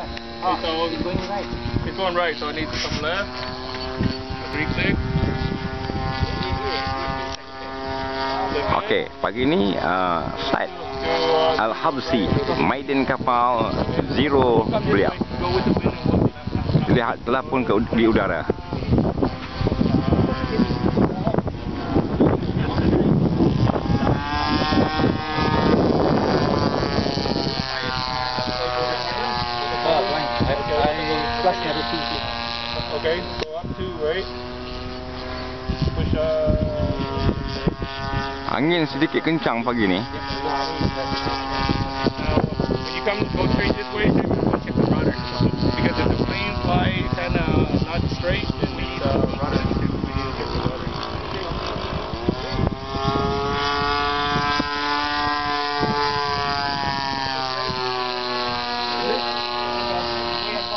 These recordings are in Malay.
So it's going right. It's going right, so it needs to come left. Re-click. Okey, pagi ni site Al-Habsi, maiden kapal Zero beliau. Lihat telah pun di udara. Okay, so up to right. Push Angin sedikit kencang pagi ni. Now, when you come go straight this way, you want to check the rudder because if the plane flies kind of not straight, then we need a rudder. We need to check the rudder.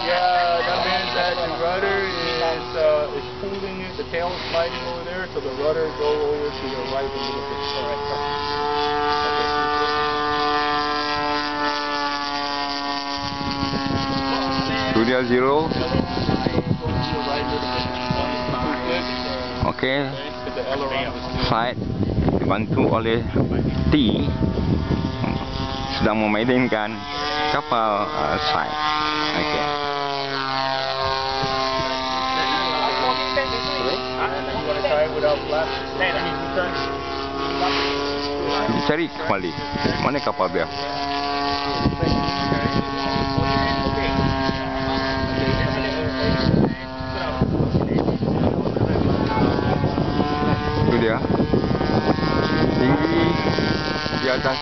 Yeah, that means that the rudder is pulling it. The tail is sliding over there, so the rudder go over to the right a little bit. All right. Seagull Zero. Okey. Site dibantu oleh T sedang memaidenkan kapal site. Okey. Cari kembali. Mana kapal dia? Itu dia. Tinggi di atas.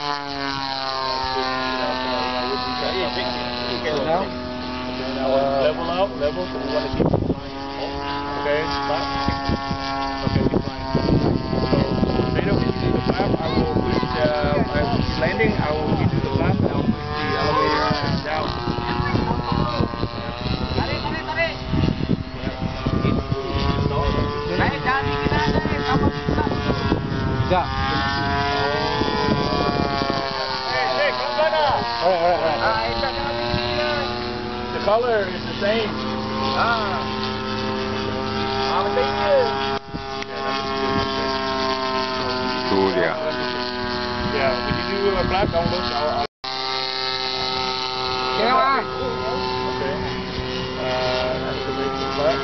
Level out, level. So we want to keep it flying. Okay, stop. Okay, keep flying. So later when you do the flap, I will push landing. I will give you the flap and I'll push the elevator down. Alright. The color is the same. Itu dia. Yeah, when you do a flap, don't look. I'll okay. Activate the flap.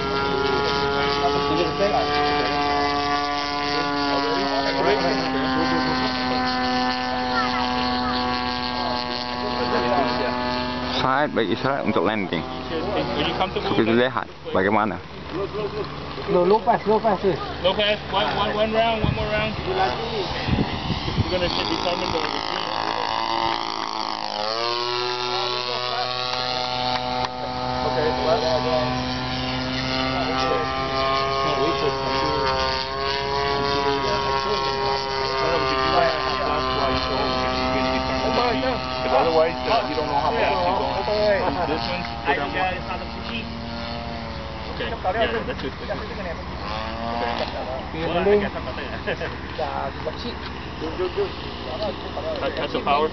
Site bagi isyarat untuk landing. Kita lihat bagaimana. Low pass. Low pass. One round, one more round. We're gonna determine the speed. Okay, flap. Because otherwise you don't know how fast you're going. This one, put on one. Okay, yeah, that's good. That's the power.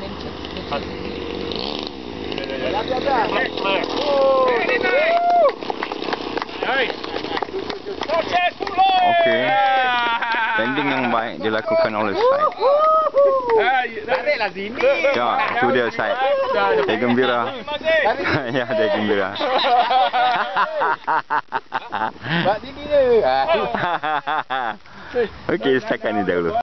Okey. Landing yang baik dilakukan oleh site. Tariklah sini. Ya, itu dia site. Dia gembira. Ya, dia gembira. Buat sini je. Okey, setakat ni dahulu.